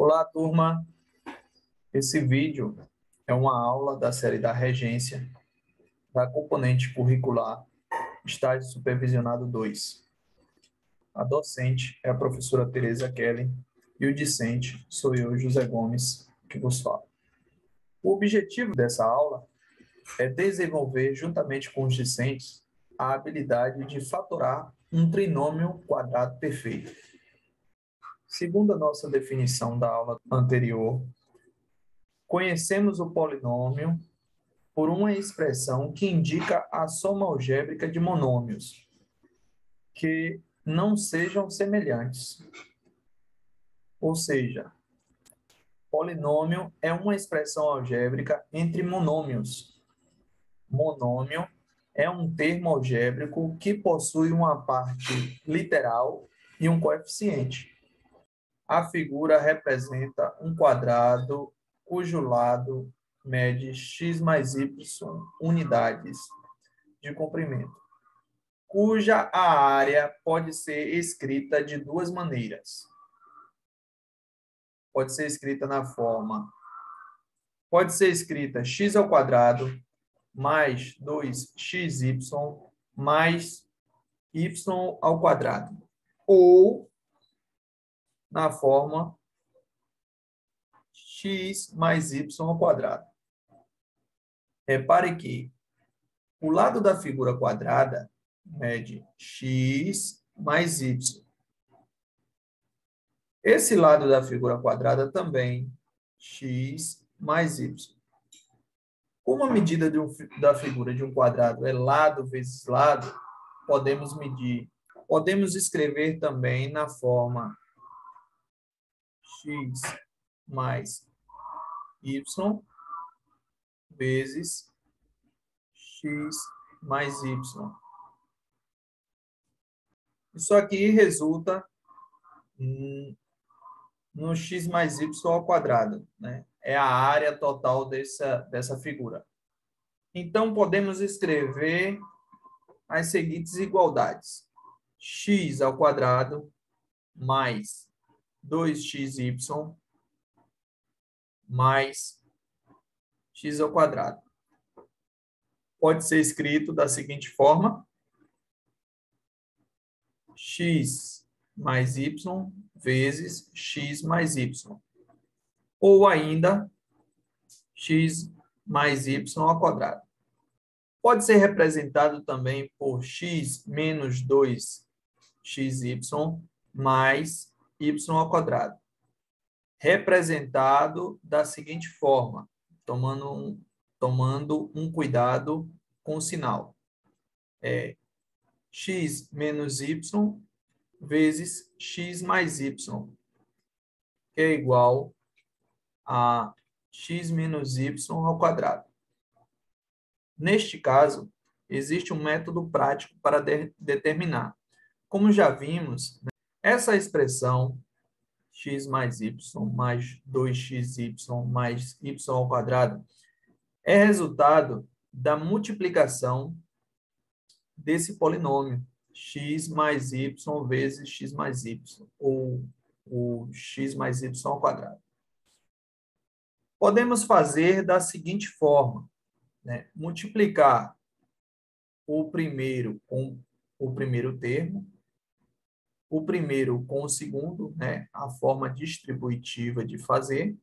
Olá, turma. Esse vídeo é uma aula da série da Regência, da componente curricular Estágio Supervisionado 2. A docente é a professora Tereza Kelly e o discente sou eu, José Gomes, que vos falo. O objetivo dessa aula é desenvolver, juntamente com os discentes, a habilidade de fatorar um trinômio quadrado perfeito. Segundo a nossa definição da aula anterior, conhecemos o polinômio por uma expressão que indica a soma algébrica de monômios que não sejam semelhantes. Ou seja, polinômio é uma expressão algébrica entre monômios. Monômio é um termo algébrico que possui uma parte literal e um coeficiente. A figura representa um quadrado cujo lado mede x mais y unidades de comprimento, cuja a área pode ser escrita de duas maneiras. Pode ser escrita na forma, pode ser escrita x ao quadrado mais 2xy mais y ao quadrado, ou na forma x mais y ao quadrado. Repare que o lado da figura quadrada mede x mais y. Esse lado da figura quadrada também, x mais y. Como a medida da figura de um quadrado é lado vezes lado, podemos escrever também na forma x mais y vezes x mais y. Isso aqui resulta no x mais y ao quadrado, né? É a área total dessa figura. Então, podemos escrever as seguintes igualdades. X ao quadrado mais 2xy mais x ao quadrado. Pode ser escrito da seguinte forma: x mais y vezes x mais y. Ou ainda, x mais y ao quadrado. Pode ser representado também por x menos 2xy mais y ao quadrado. Representado da seguinte forma, tomando um cuidado com o sinal. É x menos y vezes x mais y, que é igual a x menos y ao quadrado. Neste caso, existe um método prático para determinar. Como já vimos, essa expressão x mais y mais 2xy mais y ao quadrado é resultado da multiplicação desse polinômio, x mais y vezes x mais y, ou o x mais y ao quadrado. Podemos fazer da seguinte forma, né? Multiplicar o primeiro com o primeiro termo, o primeiro com o segundo, né? A forma distributiva de fazer.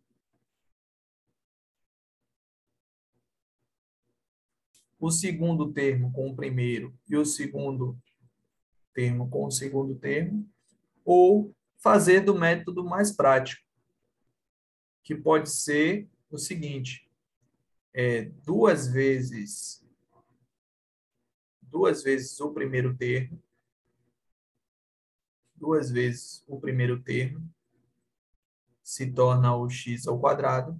O segundo termo com o primeiro e o segundo termo com o segundo termo, ou fazer do método mais prático, que pode ser o seguinte: duas vezes o primeiro termo, se torna o x ao quadrado,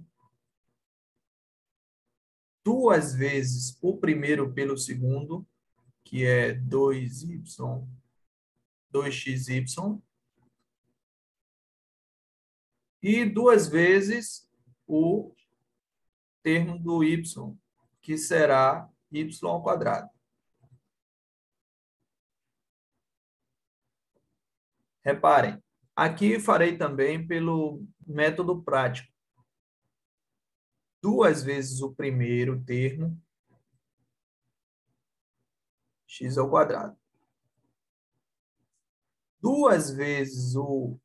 duas vezes o primeiro pelo segundo, que é 2xy, e duas vezes o termo do y, que será y ao quadrado. Reparem, aqui farei também pelo Método prático. 2 vezes o primeiro termo, x ao quadrado. 2 vezes o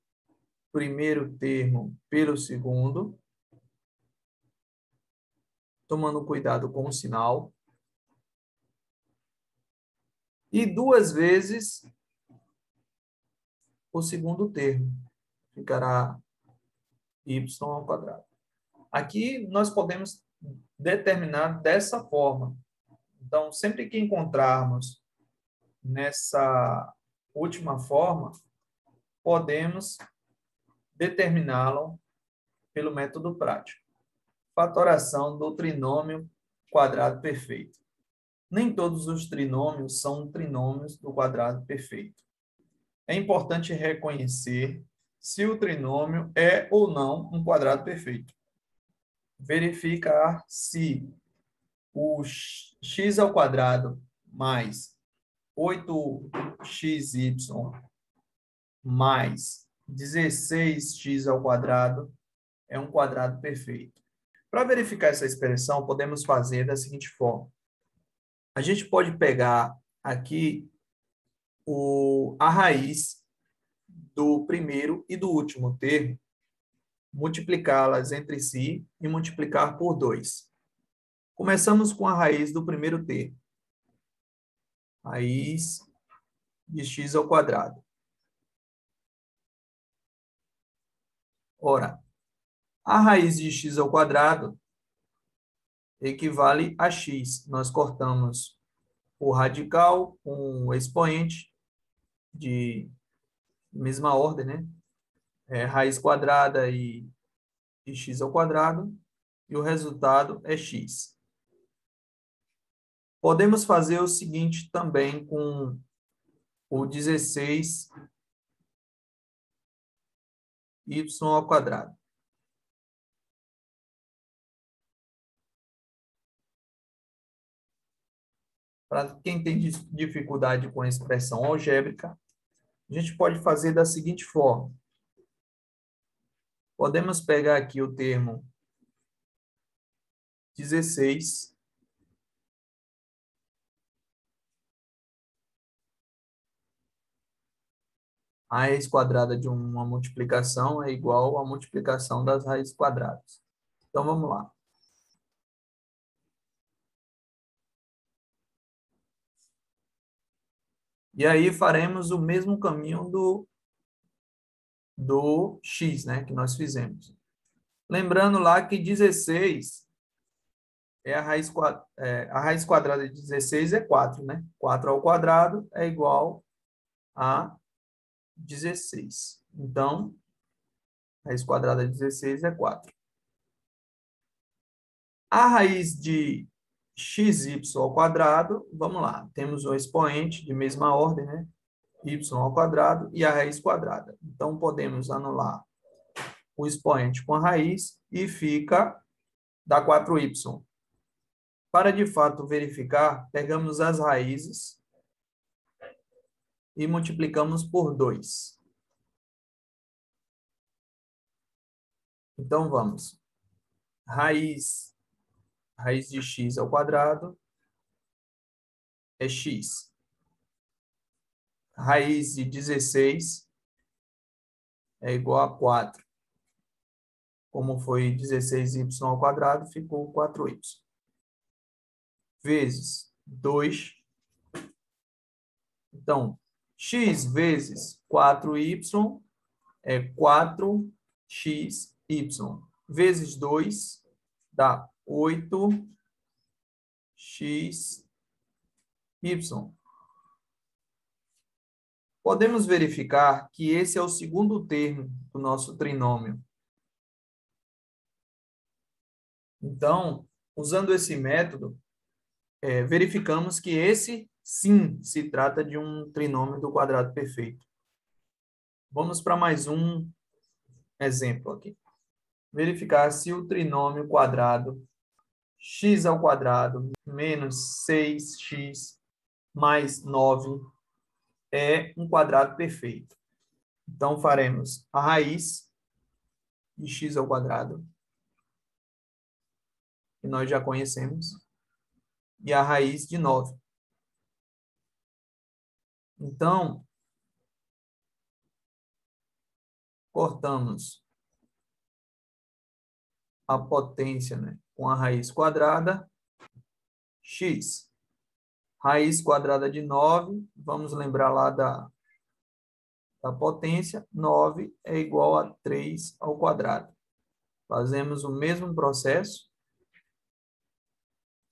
primeiro termo pelo segundo, tomando cuidado com o sinal. E 2 vezes o segundo termo. Ficará y ao quadrado. Aqui nós podemos determinar dessa forma. Então, sempre que encontrarmos nessa última forma, podemos determiná-lo pelo método prático. Fatoração do trinômio quadrado perfeito. Nem todos os trinômios são trinômios do quadrado perfeito. É importante reconhecer se o trinômio é ou não um quadrado perfeito. Verificar se o x ao quadrado mais 8xy mais 16x ao quadrado é um quadrado perfeito. Para verificar essa expressão, podemos fazer da seguinte forma. A gente pode pegar aqui a raiz do primeiro e do último termo, multiplicá-las entre si e multiplicar por 2. Começamos com a raiz do primeiro termo. Raiz de x ao quadrado. Ora, a raiz de x ao quadrado equivale a x. Nós cortamos o radical com o expoente de mesma ordem, né? Raiz quadrada e x ao quadrado, e o resultado é x. Podemos fazer o seguinte também com o 16y ao quadrado. Para quem tem dificuldade com a expressão algébrica, a gente pode fazer da seguinte forma. Podemos pegar aqui o termo 16 a raiz quadrada de uma multiplicação é igual à multiplicação das raízes quadradas. Então, vamos lá. E aí faremos o mesmo caminho do x, né, que nós fizemos. Lembrando lá que 16 a raiz quadrada de 16 é 4, né? 4 ao quadrado é igual a 16. Então, a raiz quadrada de 16 é 4. A raiz de xy ao quadrado, vamos lá, temos um expoente de mesma ordem, né? Y ao quadrado e a raiz quadrada. Então, podemos anular o expoente com a raiz e dá 4y. Para, de fato, verificar, pegamos as raízes e multiplicamos por 2. Então, vamos. Raiz de x ao quadrado é x. Raiz de 16 é igual a 4. Como foi 16y ao quadrado, ficou 4y. Vezes 2. Então, x vezes 4y é 4xy. Vezes 2 dá 8xy. Podemos verificar que esse é o segundo termo do nosso trinômio. Então, usando esse método, verificamos que esse, sim, se trata de um trinômio do quadrado perfeito. Vamos para mais um exemplo aqui. Verificar se o trinômio quadrado x ao quadrado menos 6x mais 9 é um quadrado perfeito. Então, faremos a raiz de x ao quadrado, que nós já conhecemos, e a raiz de 9. Então, cortamos a potência, né, com a raiz quadrada, x. Raiz quadrada de 9, vamos lembrar lá da potência, 9 é igual a 3 ao quadrado. Fazemos o mesmo processo,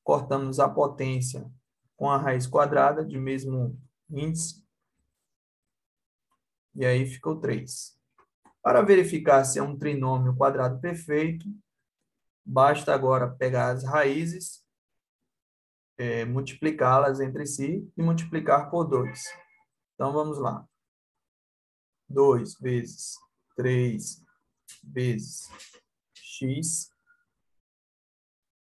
cortamos a potência com a raiz quadrada de mesmo índice, e aí ficou 3. Para verificar se é um trinômio quadrado perfeito, basta agora pegar as raízes, multiplicá-las entre si e multiplicar por 2. Então, vamos lá. 2 vezes 3 vezes x.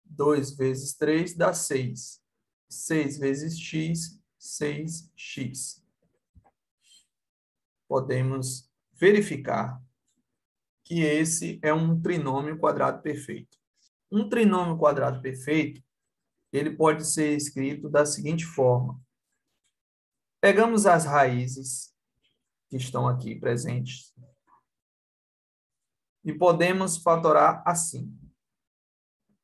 2 vezes 3 dá 6. 6 vezes x, 6x. Podemos verificar que esse é um trinômio quadrado perfeito. Um trinômio quadrado perfeito, ele pode ser escrito da seguinte forma. Pegamos as raízes que estão aqui presentes e podemos fatorar assim.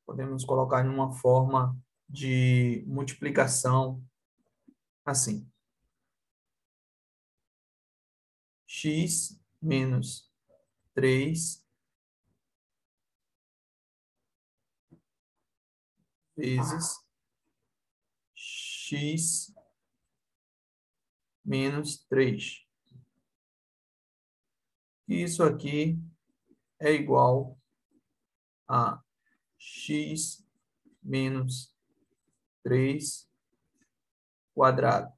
Podemos colocar em uma forma de multiplicação assim. X menos 3 vezes x menos 3. Isso aqui é igual a x menos 3 quadrado.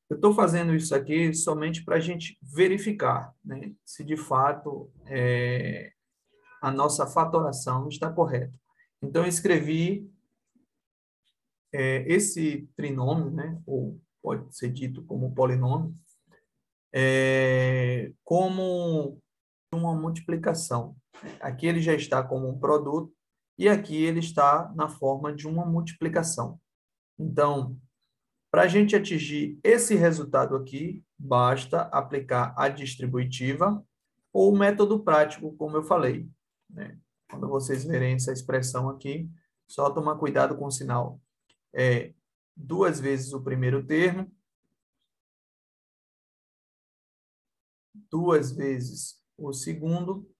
Eu estou fazendo isso aqui somente para a gente verificar, né, se de fato a nossa fatoração está correta. Então, eu escrevi esse trinômio, né, ou pode ser dito como polinômio, como uma multiplicação. Aqui ele já está como um produto e aqui ele está na forma de uma multiplicação. Então, para a gente atingir esse resultado aqui, basta aplicar a distributiva ou o método prático, como eu falei, né? Quando vocês verem essa expressão aqui, só tomar cuidado com o sinal. 2 vezes o primeiro termo, 2 vezes o segundo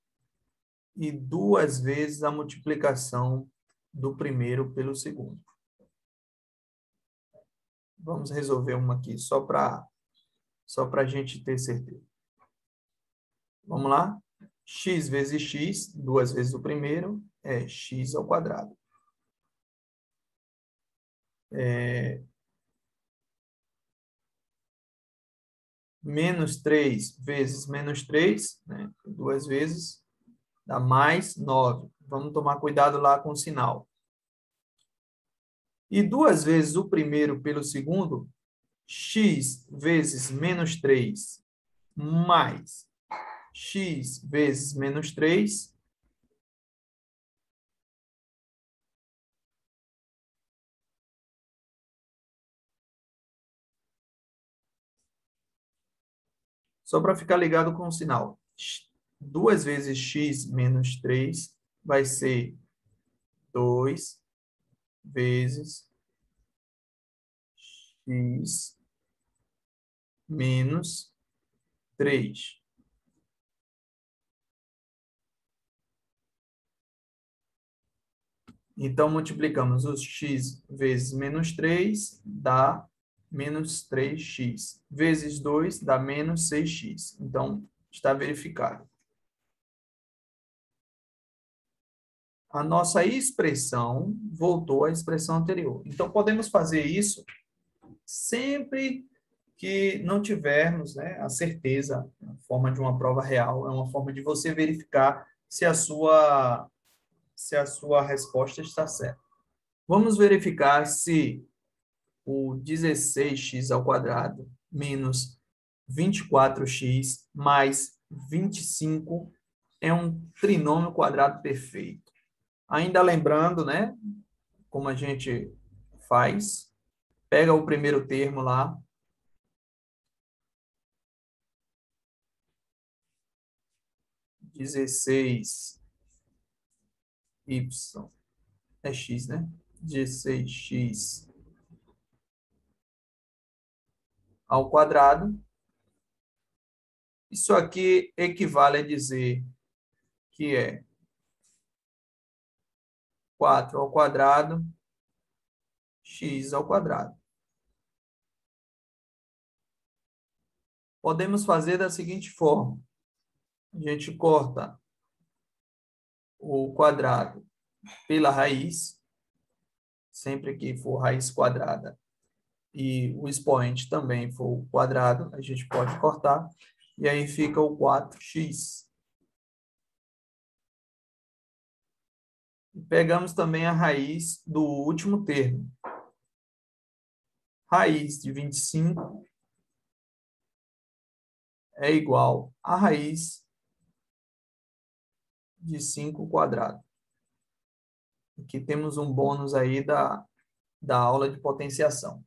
e 2 vezes a multiplicação do primeiro pelo segundo. Vamos resolver uma aqui só para a gente ter certeza. Vamos lá? X vezes x, 2 vezes o primeiro, é x ao quadrado. Menos 3 vezes menos 3, né? 2 vezes, dá mais 9. Vamos tomar cuidado lá com o sinal. E 2 vezes o primeiro pelo segundo, x vezes menos 3 mais x vezes menos 3, só para ficar ligado com o sinal. 2 vezes x menos 3 vai ser 2 vezes x menos 3. Então, multiplicamos os x vezes menos 3, dá menos 3x. Vezes 2, dá menos 6x. Então, está verificado. A nossa expressão voltou à expressão anterior. Então, podemos fazer isso sempre que não tivermos, né, a certeza, na forma de uma prova real, é uma forma de você verificar se a sua resposta está certa. Vamos verificar se o 16x ao quadrado menos 24x mais 25 é um trinômio quadrado perfeito. Ainda lembrando, né, como a gente faz, pega o primeiro termo lá, 16y, é x, né? 16x ao quadrado. Isso aqui equivale a dizer que é 4 ao quadrado, x ao quadrado. Podemos fazer da seguinte forma. A gente corta o quadrado pela raiz, sempre que for raiz quadrada, e o expoente também for quadrado, a gente pode cortar, e aí fica o 4x. Pegamos também a raiz do último termo. Raiz de 25 é igual a raiz de 5 quadrado. Aqui temos um bônus aí da aula de potenciação.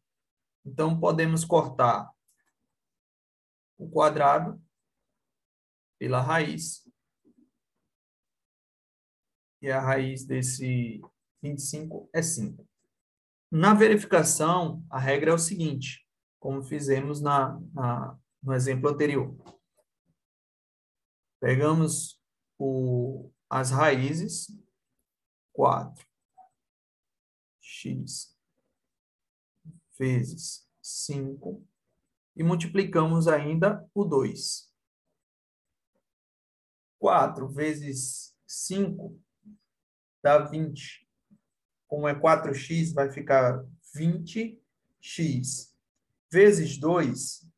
Então, podemos cortar o quadrado pela raiz. E a raiz desse 25 é 5. Na verificação, a regra é o seguinte, como fizemos no exemplo anterior. Pegamos as raízes, 4x vezes 5, e multiplicamos ainda o 2. 4 vezes 5 dá 20. Como é 4x, vai ficar 20x. Vezes 2,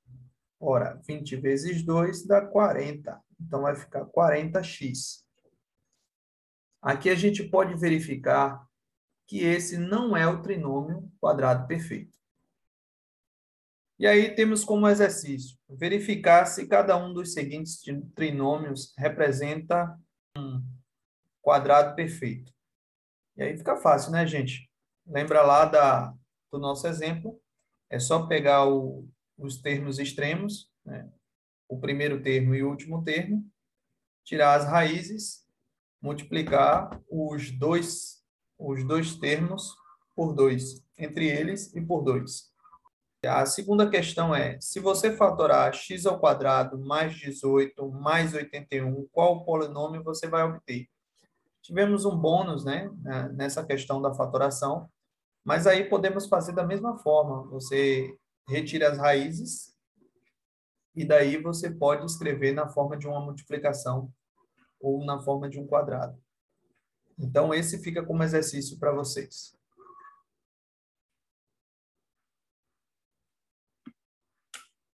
ora, 20 vezes 2 dá 40. Então, vai ficar 40x. Aqui a gente pode verificar que esse não é o trinômio quadrado perfeito. E aí temos como exercício verificar se cada um dos seguintes trinômios representa um quadrado perfeito. E aí fica fácil, né, gente? Lembra lá do nosso exemplo? É só pegar os termos extremos, né? O primeiro termo e o último termo, tirar as raízes, multiplicar os dois termos por 2, entre eles e por 2. A segunda questão é, se você fatorar x ao quadrado mais 18 mais 81, qual polinômio você vai obter? Tivemos um bônus, né, nessa questão da fatoração, mas aí podemos fazer da mesma forma. Você retira as raízes e daí você pode escrever na forma de uma multiplicação ou na forma de um quadrado. Então, esse fica como exercício para vocês.